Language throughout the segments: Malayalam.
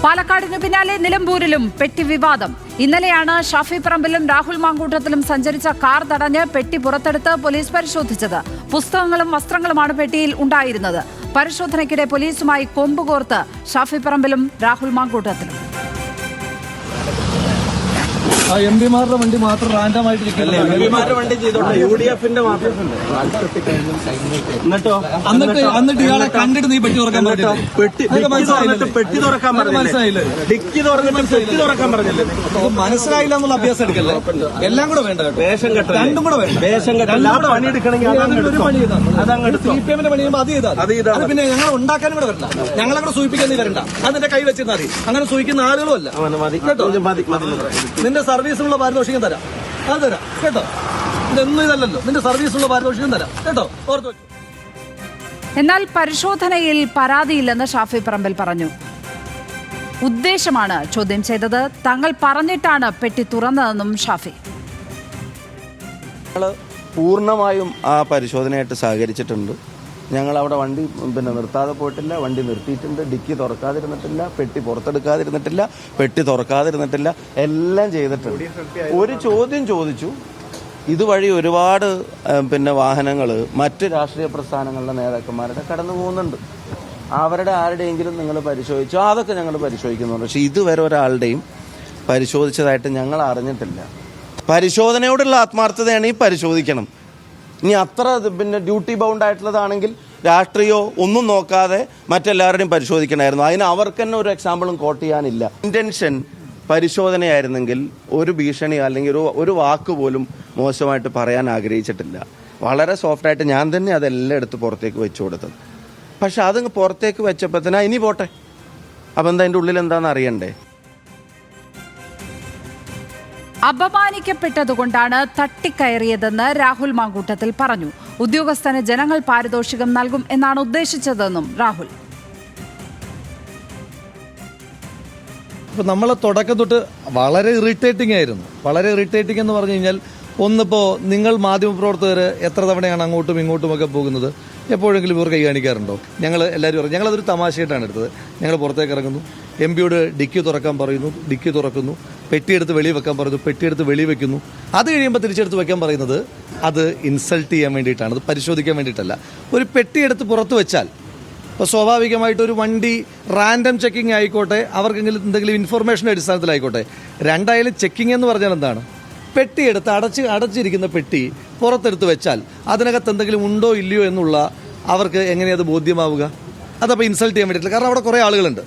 പാലക്കാടിന് പിന്നാലെ നിലമ്പൂരിലും പെട്ടി വിവാദം. ഇന്നലെയാണ് ഷാഫി പറമ്പിലും രാഹുൽ മാങ്കൂട്ടത്തിലും സഞ്ചരിച്ച കാർ തടഞ്ഞ് പെട്ടി പുറത്തെടുത്ത് പോലീസ് പരിശോധിച്ചത്. പുസ്തകങ്ങളും വസ്ത്രങ്ങളുമാണ് പെട്ടിയിൽ ഉണ്ടായിരുന്നത്. പരിശോധനയ്ക്കിടെ പോലീസുമായി കൊമ്പുകോർത്ത് ഷാഫി പറമ്പിലും രാഹുൽ മാങ്കൂട്ടത്തിലും. എംപിമാരുടെ വണ്ടി മാത്രം റാൻഡമായിട്ട് എന്നിട്ട് ഇയാളെ കണ്ടിട്ട് നീ പെട്ടി തുറക്കാൻ മനസ്സിലായില്ല എന്നുള്ള അഭ്യാസം എടുക്കല്ലേ. എല്ലാം കൂടെ വേണ്ട, രണ്ടും കൂടെ വേണ്ട. CPM-ന്റെ പണി ചെയ്യുമ്പോൾ അത് ചെയ്താൽ പിന്നെ ഞങ്ങൾ ഉണ്ടാക്കാനും കൂടെ വരണ്ട, ഞങ്ങളെ കൂടെ സൂചിപ്പിക്കാൻ നീ വരണ്ട. അതിന്റെ കൈ വെച്ചിരുന്നാൽ മതി. അങ്ങനെ സൂചിക്കുന്ന ആളുകളും അല്ല. നിന്റെ സർവീസിനുള്ള പാരിതോഷികം തരാം, അത് തരാം കേട്ടോ. ഇതൊന്നും ഇതല്ലല്ലോ, നിന്റെ സർവീസിനുള്ള പാരിതോഷികം തരാം കേട്ടോ, ഓർത്തു വെച്ചു. എന്നാൽ പരിശോധനയിൽ പരാതിയില്ലെന്ന് ഷാഫി പറമ്പിൽ പറഞ്ഞു. ഉദ്ദേശമാണ് ചോദ്യം ചെയ്തത്. തങ്ങൾ പറഞ്ഞിട്ടാണ് പെട്ടി തുറന്നതെന്നും ഷാഫി. പൂർണ്ണമായും ആ പരിശോധനയായിട്ട് സഹകരിച്ചിട്ടുണ്ട്. ഞങ്ങൾ അവിടെ വണ്ടി നിർത്താതെ പോയിട്ടില്ല, വണ്ടി നിർത്തിയിട്ടുണ്ട്, ഡിക്കി തുറക്കാതിരുന്നിട്ടില്ല, പെട്ടി പുറത്തെടുക്കാതിരുന്നിട്ടില്ല, പെട്ടി തുറക്കാതിരുന്നിട്ടില്ല, എല്ലാം ചെയ്തിട്ടുണ്ട്. ഒരു ചോദ്യം ചോദിച്ചു. ഇതുവഴി ഒരുപാട് വാഹനങ്ങൾ മറ്റ് രാഷ്ട്രീയ പ്രസ്ഥാനങ്ങളുടെ നേതാക്കന്മാരുടെ കടന്നു പോകുന്നുണ്ട്. അവരുടെ ആരുടെയെങ്കിലും നിങ്ങൾ പരിശോധിച്ചോ? അതൊക്കെ ഞങ്ങൾ പരിശോധിക്കുന്നുണ്ട്. പക്ഷെ ഇതുവരെ ഒരാളുടെയും പരിശോധിച്ചതായിട്ട് ഞങ്ങൾ അറിഞ്ഞിട്ടില്ല. പരിശോധനയോടുള്ള ആത്മാർത്ഥതയാണ് ഈ പരിശോധിക്കണം. ഇനി അത്ര ഡ്യൂട്ടി ബൗണ്ട് ആയിട്ടുള്ളതാണെങ്കിൽ രാഷ്ട്രീയോ ഒന്നും നോക്കാതെ മറ്റെല്ലാവരുടെയും പരിശോധിക്കണമായിരുന്നു. അതിന് അവർക്ക് തന്നെ ഒരു എക്സാമ്പിളും കോട്ട് ചെയ്യാനില്ല. ഇന്റൻഷൻ പരിശോധനയായിരുന്നെങ്കിൽ ഒരു ഭീഷണി അല്ലെങ്കിൽ ഒരു വാക്ക് പോലും മോശമായിട്ട് പറയാൻ ആഗ്രഹിച്ചിട്ടില്ല. വളരെ സോഫ്റ്റായിട്ട് ഞാൻ തന്നെ അതെല്ലാം എടുത്ത് പുറത്തേക്ക് വെച്ചു കൊടുത്തത്. പക്ഷെ അതങ്ങ് പുറത്തേക്ക് വെച്ചപ്പോൾ തന്നെ ഇനി പോട്ടെ, അപ്പം എന്താ അതിൻ്റെ ഉള്ളിൽ എന്താണെന്ന് അറിയണ്ടേ. അപമാനിക്കപ്പെട്ടതുകൊണ്ടാണ് തട്ടിക്കയറിയതെന്ന് രാഹുൽ മാങ്കൂട്ടത്തിൽ പറഞ്ഞു. ഉദ്യോഗസ്ഥന് ജനങ്ങൾ പാരിതോഷികം നൽകും എന്നാണ് ഉദ്ദേശിച്ചതെന്നും രാഹുൽ. ഇപ്പം നമ്മളെ തുടക്കം തൊട്ട് വളരെ ഇറിറ്റേറ്റിംഗ് ആയിരുന്നു. വളരെ ഇറിറ്റേറ്റിംഗ് എന്ന് പറഞ്ഞു കഴിഞ്ഞാൽ, ഒന്നിപ്പോൾ നിങ്ങൾ മാധ്യമപ്രവർത്തകർ എത്ര തവണയാണ് അങ്ങോട്ടും ഇങ്ങോട്ടുമൊക്കെ പോകുന്നത്? എപ്പോഴെങ്കിലും ഇവർ കൈ കാണിക്കാറുണ്ടോ? ഞങ്ങൾ എല്ലാവരും പറയും, ഞങ്ങളതൊരു തമാശയായിട്ടാണ് എടുത്തത്. ഞങ്ങൾ പുറത്തേക്ക് ഇറങ്ങുന്നു, എംപിയോട് ഡിക്കി തുറക്കാൻ പറയുന്നു, ഡിക്കി തുറക്കുന്നു, പെട്ടിയെടുത്ത് വെളി വെക്കാൻ പറയുന്നു, പെട്ടിയെടുത്ത് വെളി വെക്കുന്നു. അത് കഴിയുമ്പോൾ തിരിച്ചെടുത്ത് വെക്കാൻ പറയുന്നത് അത് ഇൻസൾട്ട് ചെയ്യാൻ വേണ്ടിയിട്ടാണ്, അത് പരിശോധിക്കാൻ വേണ്ടിയിട്ടല്ല. ഒരു പെട്ടിയെടുത്ത് പുറത്ത് വെച്ചാൽ ഇപ്പോൾ സ്വാഭാവികമായിട്ടൊരു വണ്ടി റാൻഡം ചെക്കിംഗ് ആയിക്കോട്ടെ, അവർക്കെങ്കിലും എന്തെങ്കിലും ഇൻഫർമേഷൻ്റെ അടിസ്ഥാനത്തിലായിക്കോട്ടെ. രണ്ടായാലും ചെക്കിംഗ് എന്ന് പറഞ്ഞാൽ എന്താണ്? പെട്ടിയെടുത്ത് അടച്ചിരിക്കുന്ന പെട്ടി പുറത്തെടുത്ത് വെച്ചാൽ അതിനകത്ത് എന്തെങ്കിലും ഉണ്ടോ ഇല്ലയോ എന്നുള്ള അവർക്ക് എങ്ങനെയത് ബോധ്യമാവുക? അതപ്പോൾ ഇൻസൾട്ട് ചെയ്യാൻ വേണ്ടിയിട്ടില്ല. കാരണം അവിടെ കുറേ ആളുകളുണ്ട്,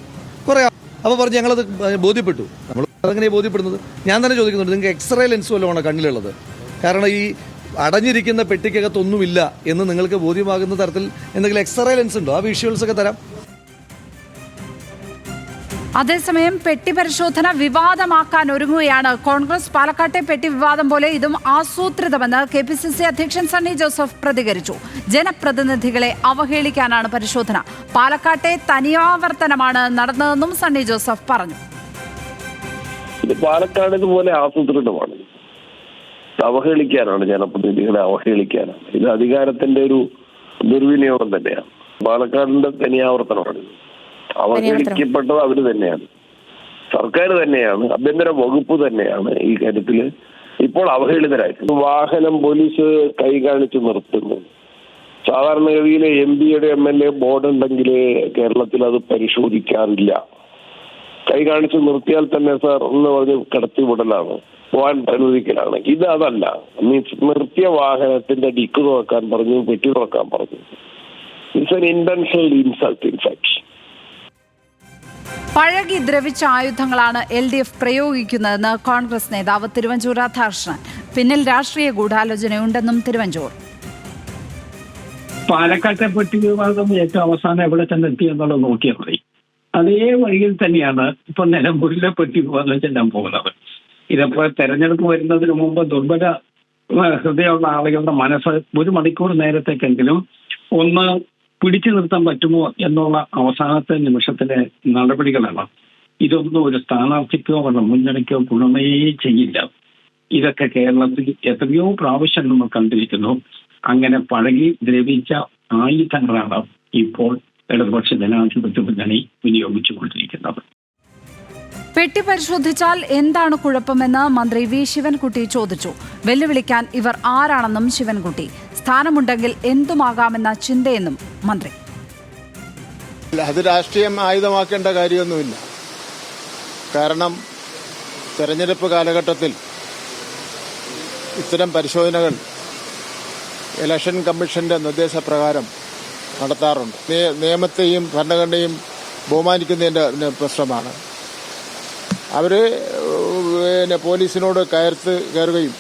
അപ്പോൾ പറഞ്ഞ് ഞങ്ങളത് ബോധ്യപ്പെട്ടു. നമ്മൾ അതെങ്ങനെയാണ് ബോധ്യപ്പെടുന്നത്? ഞാൻ തന്നെ ചോദിക്കുന്നുണ്ട്, നിങ്ങൾക്ക് എക്സ്റേ ലെൻസ് വല്ലതുമാണ് കണ്ണിലുള്ളത്? കാരണം ഈ അടഞ്ഞിരിക്കുന്ന പെട്ടിക്കകത്തൊന്നുമില്ല എന്ന് നിങ്ങൾക്ക് ബോധ്യമാകുന്ന തരത്തിൽ എന്തെങ്കിലും എക്സ്റേ ലെൻസ് ഉണ്ടോ? ആ വിഷ്വൽസ് ഒക്കെ തരാം. അതേസമയം പെട്ടി പരിശോധന വിവാദമാക്കാൻ ഒരുങ്ങുകയാണ് കോൺഗ്രസ്. പാലക്കാട്ടെ പെട്ടി വിവാദം പോലെ ഇതും ആസൂത്രിതമെന്ന് KPCC അധ്യക്ഷൻ സണ്ണി ജോസഫ് പ്രതികരിച്ചു. ജനപ്രതിനിധികളെ അവഹേളിക്കാനാണ് പരിശോധന. പാലക്കാട്ടെ തനിയാവർത്തനമാണ് നടന്നതെന്നും സണ്ണി ജോസഫ് പറഞ്ഞു. പാലക്കാട് ഇതുപോലെ ആസൂത്രിതമാണ്, അവഹേളിക്കാനാണ്, ജനപ്രതിനിധികളെ അവഹേളിക്കാനാണ്. ഇത് അധികാരത്തിന്റെ ഒരു ദുർവിനിയോഗം തന്നെയാണ്. പാലക്കാടിന്റെ തനിയാവർത്തനമാണ്. അവഹേളിക്കപ്പെട്ടത് അവര് തന്നെയാണ്, സർക്കാർ തന്നെയാണ്, ആഭ്യന്തര വകുപ്പ് തന്നെയാണ് ഈ കാര്യത്തിൽ ഇപ്പോൾ അവഹേളിതരായിട്ട്. വാഹനം പോലീസ് കൈ കാണിച്ച് നിർത്തുന്നു. സാധാരണഗതിയിൽ MPയുടെ MLA ബോർഡ് ഉണ്ടെങ്കിൽ കേരളത്തിൽ അത് പരിശോധിക്കാറില്ല. കൈ കാണിച്ച് നിർത്തിയാൽ തന്നെ സാർ എന്ന് പറഞ്ഞ് കടത്തിവിടലാണ്, പോകാൻ അനുവദിക്കലാണ്. ഇത് അതല്ല. നിർത്തിയ വാഹനത്തിന്റെ ഡിക്ക് തുറക്കാൻ പറഞ്ഞു, പെട്ടി തുറക്കാൻ പറഞ്ഞു. It's an intentional insult in fact. പഴകി ദ്രവിച്ച ആയുധങ്ങളാണ് LDF പ്രയോഗിക്കുന്നതെന്ന് കോൺഗ്രസ് നേതാവ് തിരുവഞ്ചൂർ രാധാകൃഷ്ണൻ. പിന്നിൽ രാഷ്ട്രീയ ഗൂഢാലോചനയുണ്ടെന്നും തിരുവഞ്ചൂർ. പാലക്കാട്ടെ പെട്ടി വിവാദം ഏറ്റവും അവസാനം എവിടെ തന്നെ എത്തി എന്നുള്ളത് നോക്കിയാൽ മതി. അതേ വഴിയിൽ തന്നെയാണ് ഇപ്പൊ നിലമ്പൂരിലെ പെട്ടി വിവാദം ചെല്ലാൻ പോകുന്നത്. ഇതിപ്പോ തെരഞ്ഞെടുപ്പ് വരുന്നതിന് മുമ്പ് ദുർബല ഹൃദയമുള്ള ആളുകളുടെ മനസ്സ് 1 മണിക്കൂർ നേരത്തേക്കെങ്കിലും ഒന്ന് പിടിച്ചു നിർത്താൻ പറ്റുമോ എന്നുള്ള അവസാനത്തെ നിമിഷത്തിലെ നടപടികളാണ്. ഇതൊന്നും ഒരു സ്ഥാനാർത്ഥിക്കോ അവരുടെ മുന്നണിക്കോ ഗുണമേ ചെയ്യില്ല. ഇതൊക്കെ കേരളത്തിൽ എത്രയോ പ്രാവശ്യം നമ്മൾ കണ്ടിരിക്കുന്നു. അങ്ങനെ പഴകി ദ്രവിച്ച ആയുധങ്ങളാണ് ഇപ്പോൾ ഇടതുപക്ഷ ജനാധിപത്യ മുന്നണി വിനിയോഗിച്ചുകൊണ്ടിരിക്കുന്നത്. പെട്ടി പരിശോധിച്ചാൽ എന്താണ് കുഴപ്പമെന്ന് മന്ത്രി വി ശിവൻകുട്ടി ചോദിച്ചു. വെല്ലുവിളിക്കാൻ ഇവർ ആരാണെന്നും ശിവൻകുട്ടി. സ്ഥാനമുണ്ടെങ്കിൽ എന്തുമാകാമെന്ന ചിന്തയെന്നും മന്ത്രി. അത് രാഷ്ട്രീയം ആയുധമാക്കേണ്ട കാര്യമൊന്നുമില്ല. കാരണം തെരഞ്ഞെടുപ്പ് കാലഘട്ടത്തിൽ ഇത്തരം പരിശോധനകൾ ഇലക്ഷൻ കമ്മീഷന്റെ നിർദ്ദേശപ്രകാരം നടത്താറുണ്ട്. നിയമത്തെയും ഭരണഘടനയും ബഹുമാനിക്കുന്നതിന്റെ പ്രശ്നമാണ്. അവര് പോലീസിനോട് കയറുകയും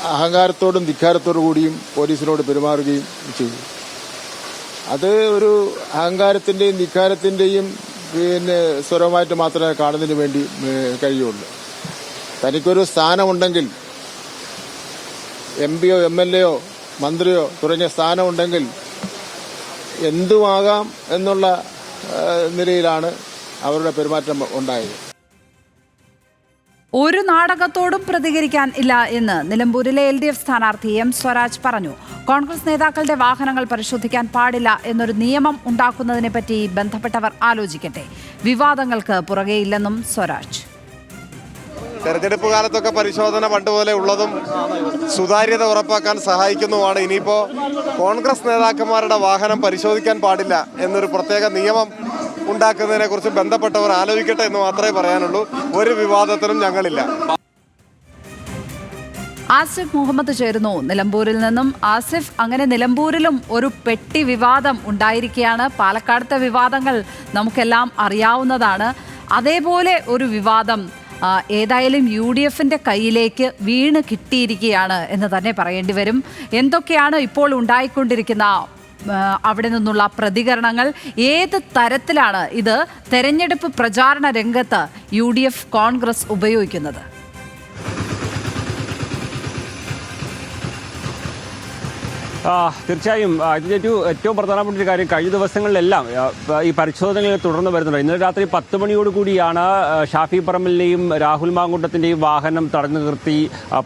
അഹങ്കാരത്തോടും ധിക്കാരത്തോടു കൂടിയും പോലീസിനോട് പെരുമാറുകയും ചെയ്തു. അത് ഒരു അഹങ്കാരത്തിന്റെയും ധിക്കാരത്തിന്റെയും സ്വരമായിട്ട് മാത്രമേ കാണുന്നതിന് വേണ്ടി കഴിയുള്ളൂ. തനിക്കൊരു സ്ഥാനമുണ്ടെങ്കിൽ, എംപിയോ MLAയോ മന്ത്രിയോ തുടങ്ങിയ സ്ഥാനമുണ്ടെങ്കിൽ എന്തുമാകാം എന്നുള്ള നിലയിലാണ് അവരുടെ പെരുമാറ്റം ഉണ്ടായത്. ഒരു നാടകത്തോടും പ്രതികരിക്കാൻ ഇല്ല എന്ന് നിലമ്പൂരിലെ LDF സ്ഥാനാർത്ഥി M സ്വരാജ് പറഞ്ഞു. കോൺഗ്രസ് നേതാക്കളുടെ വാഹനങ്ങൾ പരിശോധിക്കാൻ പാടില്ല എന്നൊരു നിയമം ഉണ്ടാക്കുന്നതിനെപ്പറ്റി ബന്ധപ്പെട്ടവർ ആലോചിക്കട്ടെ. വിവാദങ്ങൾക്ക് പുറകെയില്ലെന്നും സ്വരാജ്. തെരഞ്ഞെടുപ്പ് കാലത്തൊക്കെ പരിശോധന പണ്ടുപോലെ ഉള്ളതും സുതാര്യത ഉറപ്പാക്കാൻ സഹായിക്കുന്നതുമാണ്. ഇനിയിപ്പോൾ കോൺഗ്രസ് നേതാക്കന്മാരുടെ വാഹനം പരിശോധിക്കാൻ പാടില്ല എന്നൊരു പ്രത്യേക നിയമം ഉണ്ടാക്കുന്നതിനെ കുറിച്ച് ബന്ധപ്പെട്ടവർ ആലോചിക്കട്ടെ എന്ന് മാത്രമേ പറയാനുള്ളൂ. ഒരു വിവാദത്തിനും ഞങ്ങളില്ല. ആസിഫ് മുഹമ്മദ് ചേരുന്നു നിലമ്പൂരിൽ നിന്നും. ആസിഫ്, അങ്ങനെ നിലമ്പൂരിലും ഒരു പെട്ടി വിവാദം ഉണ്ടായിരിക്കുകയാണ്. പാലക്കാടത്തെ വിവാദങ്ങൾ നമുക്കെല്ലാം അറിയാവുന്നതാണ്. അതേപോലെ ഒരു വിവാദം ഏതായാലും UDFന്റെ കയ്യിലേക്ക് വീണ് കിട്ടിയിരിക്കുകയാണ് എന്ന് തന്നെ പറയേണ്ടി വരും. എന്തൊക്കെയാണ് ഇപ്പോൾ ഉണ്ടായിക്കൊണ്ടിരിക്കുന്ന അവിടെ നിന്നുള്ള പ്രതികരണങ്ങൾ? ഏത് തരത്തിലാണ് ഇത് തെരഞ്ഞെടുപ്പ് പ്രചാരണ രംഗത്ത് UDF കോൺഗ്രസ് ഉപയോഗിക്കുന്നത്? തീർച്ചയായും ഇതിൻ്റെ ഏറ്റവും പ്രധാനപ്പെട്ട ഒരു കാര്യം, കഴിഞ്ഞ ദിവസങ്ങളിലെല്ലാം ഈ പരിശോധനകൾ തുടർന്ന് വരുന്നുണ്ട്. ഇന്നലെ രാത്രി 10 മണിയോടുകൂടിയാണ് ഷാഫി പറമ്പലിൻ്റെയും രാഹുൽ മാങ്കൂട്ടത്തിൻ്റെയും വാഹനം തടഞ്ഞു നിർത്തി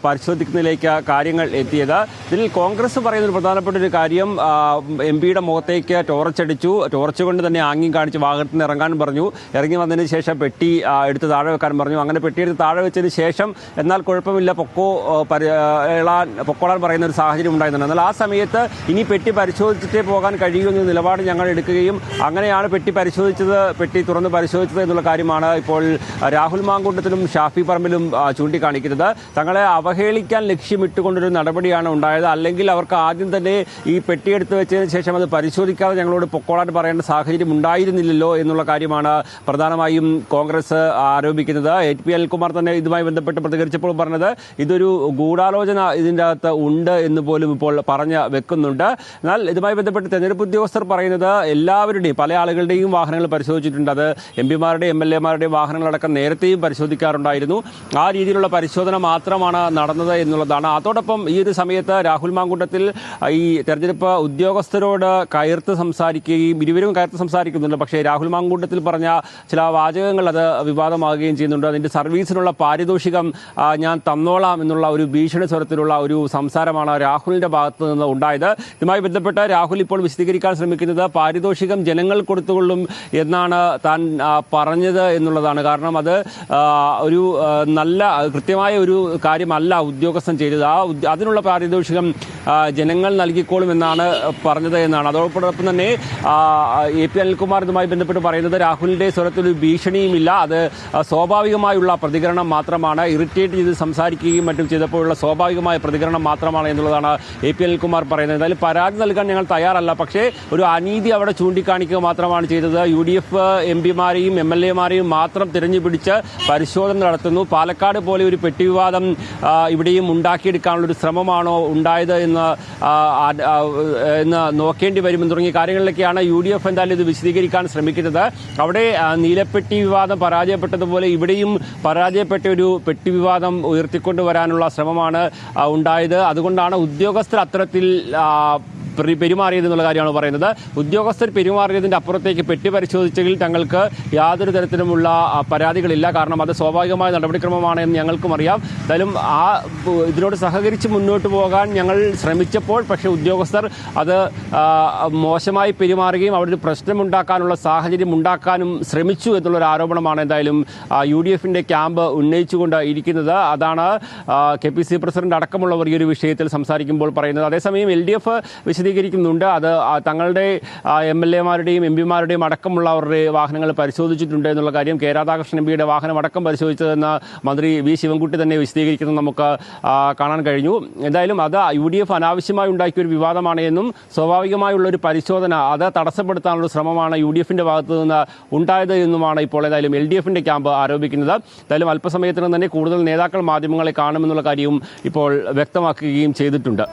പരിശോധിക്കുന്നതിലേക്ക് കാര്യങ്ങൾ എത്തിയത്. ഇതിൽ കോൺഗ്രസ് പറയുന്ന ഒരു പ്രധാനപ്പെട്ട ഒരു കാര്യം, MP-യുടെ മുഖത്തേക്ക് ടോർച്ചടിച്ചു. ടോർച്ച് കൊണ്ട് തന്നെ ആംഗ്യം കാണിച്ച് വാഹനത്തിൽ നിന്ന് ഇറങ്ങാൻ പറഞ്ഞു. ഇറങ്ങി വന്നതിന് ശേഷം പെട്ടി എടുത്ത് താഴെ വെക്കാൻ പറഞ്ഞു. അങ്ങനെ പെട്ടി എടുത്ത് താഴെ വെച്ചതിന് ശേഷം എന്നാൽ കുഴപ്പമില്ല പൊക്കോളാൻ പറയുന്ന ഒരു സാഹചര്യം ഉണ്ടായിരുന്നു. എന്നാൽ ആ സമയത്ത് ഇനി പെട്ടി പരിശോധിച്ചിട്ടേ പോകാൻ കഴിയുമെന്ന നിലപാട് ഞങ്ങൾ എടുക്കുകയും അങ്ങനെയാണ് പെട്ടി തുറന്ന് പരിശോധിച്ചത് എന്നുള്ള കാര്യമാണ് ഇപ്പോൾ രാഹുൽ മാങ്കൂട്ടത്തിലും ഷാഫി പറമ്പിലും ചൂണ്ടിക്കാണിക്കുന്നത്. തങ്ങളെ അവഹേളിക്കാൻ ലക്ഷ്യമിട്ടുകൊണ്ടൊരു നടപടിയാണ് ഉണ്ടായത്. അല്ലെങ്കിൽ അവർക്ക് ആദ്യം തന്നെ ഈ പെട്ടി എടുത്ത് വെച്ചതിന് ശേഷം അത് പരിശോധിക്കാതെ ഞങ്ങളോട് പൊക്കോളാൻ പറയേണ്ട സാഹചര്യം ഉണ്ടായിരുന്നില്ലല്ലോ എന്നുള്ള കാര്യമാണ് പ്രധാനമായും കോൺഗ്രസ് ആരോപിക്കുന്നത്. HP അനിൽകുമാർ തന്നെ ഇതുമായി ബന്ധപ്പെട്ട് പ്രതികരിച്ചപ്പോൾ പറഞ്ഞത് ഇതൊരു ഗൂഢാലോചന ഇതിൻ്റെ അകത്ത് ഉണ്ട് എന്ന് പോലും ഇപ്പോൾ പറഞ്ഞ് വെക്കുന്നുണ്ട്. എന്നാൽ ഇതുമായി ബന്ധപ്പെട്ട് തെരഞ്ഞെടുപ്പ് ഉദ്യോഗസ്ഥർ പറയുന്നത് എല്ലാവരുടെയും പല ആളുകളുടെയും വാഹനങ്ങൾ പരിശോധിച്ചിട്ടുണ്ട്. അത് MP-മാരുടെയും MLA-മാരുടെയും വാഹനങ്ങളടക്കം നേരത്തെയും പരിശോധിക്കാറുണ്ടായിരുന്നു. ആ രീതിയിലുള്ള പരിശോധന മാത്രമാണ് നടന്നത് എന്നുള്ളതാണ്. അതോടൊപ്പം ഈ ഒരു സമയത്ത് രാഹുൽ മാങ്കൂട്ടത്തിൽ ഈ തെരഞ്ഞെടുപ്പ് ഉദ്യോഗസ്ഥരോട് ഇരുവരും കയർത്ത് സംസാരിക്കുന്നുണ്ട്. പക്ഷേ രാഹുൽ മാങ്കൂട്ടത്തിൽ പറഞ്ഞ ചില വാചകങ്ങൾ അത് വിവാദമാകുകയും ചെയ്യുന്നുണ്ട്. അതിൻ്റെ സർവീസിനുള്ള പാരിതോഷികം ഞാൻ തന്നോളാം എന്നുള്ള ഒരു ഭീഷണി സ്വരത്തിലുള്ള ഒരു സംസാരമാണ് രാഹുലിൻ്റെ ഭാഗത്ത് നിന്ന് ഉണ്ടായത്. ഇതുമായി ബന്ധപ്പെട്ട് രാഹുൽ ഇപ്പോൾ വിശദീകരിക്കാൻ ശ്രമിക്കുന്നത് പാരിതോഷികം ജനങ്ങൾ കൊടുത്തുകൊള്ളും എന്നാണ് താൻ പറഞ്ഞത് എന്നുള്ളതാണ്. കാരണം അത് ഒരു നല്ല കൃത്യമായ ഒരു കാര്യമല്ല ഉദ്യോഗസ്ഥൻ ചെയ്തത്. അതിനുള്ള പാരിതോഷികം ജനങ്ങൾ നൽകിക്കോളും എന്നാണ് പറഞ്ഞത് എന്നാണ്. അതോടൊപ്പം തന്നെ AP അനിൽകുമാർ ഇതുമായി ബന്ധപ്പെട്ട് പറയുന്നത് രാഹുലിൻ്റെ സ്വരത്തിൽ ഒരു ഭീഷണിയുമില്ല, അത് സ്വാഭാവികമായുള്ള പ്രതികരണം മാത്രമാണ്, ഇറിറ്റേറ്റ് ചെയ്ത് സംസാരിക്കുകയും മറ്റും ചെയ്തപ്പോഴുള്ള സ്വാഭാവികമായ പ്രതികരണം മാത്രമാണ് എന്നുള്ളതാണ് AP അനിൽകുമാർ പറയുന്നത്. എന്തായാലും പരാതി നൽകാൻ ഞങ്ങൾ തയ്യാറല്ല, പക്ഷേ ഒരു അനീതി അവിടെ ചൂണ്ടിക്കാണിക്കുക മാത്രമാണ് ചെയ്തത്. UDF MP-മാരെയും MLA-മാരെയും മാത്രം തിരഞ്ഞുപിടിച്ച് പരിശോധന നടത്തുന്നു. പാലക്കാട് പോലെ ഒരു പെട്ടി വിവാദം ഇവിടെയും ഉണ്ടാക്കിയെടുക്കാനുള്ളൊരു ശ്രമമാണോ ഉണ്ടായത് എന്ന് നോക്കേണ്ടി വരുമെന്ന് തുടങ്ങിയ കാര്യങ്ങളിലൊക്കെയാണ് UDF എന്തായാലും ഇത് വിശദീകരിക്കാൻ ശ്രമിക്കുന്നത്. അവിടെ നീലപ്പെട്ടി വിവാദം പരാജയപ്പെട്ടതുപോലെ ഇവിടെയും പരാജയപ്പെട്ട ഒരു പെട്ടി വിവാദം ഉയർത്തിക്കൊണ്ടുവരാനുള്ള ശ്രമമാണ് ഉണ്ടായത്. അതുകൊണ്ടാണ് ഉദ്യോഗസ്ഥർ അത്തരത്തിൽ പെരുമാറിയത് എന്നുള്ള കാര്യമാണ് പറയുന്നത്. ഉദ്യോഗസ്ഥർ പെരുമാറിയതിൻ്റെ അപ്പുറത്തേക്ക് പെട്ടി പരിശോധിച്ചതിൽ തങ്ങൾക്ക് യാതൊരു തരത്തിലുമുള്ള പരാതികളില്ല. കാരണം അത് സ്വാഭാവികമായ നടപടിക്രമമാണ് എന്ന് ഞങ്ങൾക്കും അറിയാം. എന്തായാലും ഇതിനോട് സഹകരിച്ച് മുന്നോട്ട് പോകാൻ ഞങ്ങൾ ശ്രമിച്ചപ്പോൾ പക്ഷേ ഉദ്യോഗസ്ഥർ അത് മോശമായി പെരുമാറുകയും അവിടെ ഒരു പ്രശ്നമുണ്ടാക്കാനുള്ള സാഹചര്യം ഉണ്ടാക്കാനും ശ്രമിച്ചു എന്നുള്ളൊരു ആരോപണമാണ് എന്തായാലും UDF-ന്റെ ക്യാമ്പ് ഉന്നയിച്ചുകൊണ്ട് ഇരിക്കുന്നത്. അതാണ് KPCC പ്രസിഡന്റ് അടക്കമുള്ളവർ ഈ ഒരു വിഷയത്തിൽ സംസാരിക്കുമ്പോൾ പറയുന്നത്. അതേസമയം LDF വിശദീകരിക്കുന്നുണ്ട്. അത് തങ്ങളുടെ MLA-മാരുടെയും MP-മാരുടെയും അടക്കമുള്ളവരുടെ വാഹനങ്ങൾ പരിശോധിച്ചിട്ടുണ്ട് എന്നുള്ള കാര്യം. കെ രാധാകൃഷ്ണൻ MP-യുടെ വാഹനം അടക്കം പരിശോധിച്ചതെന്ന് മന്ത്രി വി ശിവൻകുട്ടി തന്നെ വിശദീകരിക്കുന്നത് നമുക്ക് കാണാൻ കഴിഞ്ഞു. എന്തായാലും അത് UDF അനാവശ്യമായി ഉണ്ടാക്കിയൊരു വിവാദമാണ് എന്നും സ്വാഭാവികമായുള്ളൊരു പരിശോധന അത് തടസ്സപ്പെടുത്താനുള്ള ശ്രമമാണ് UDF-ന്റെ ഭാഗത്തു നിന്ന് ഉണ്ടായത് എന്നുമാണ് ഇപ്പോൾ ഏതായാലും LDF-ന്റെ ക്യാമ്പ് ആരോപിക്കുന്നത്. എന്തായാലും അല്പസമയത്തിനും തന്നെ കൂടുതൽ നേതാക്കൾ മാധ്യമങ്ങളെ കാണുമെന്നുള്ള കാര്യവും ഇപ്പോൾ വ്യക്തമാക്കുകയും ചെയ്തിട്ടുണ്ട്.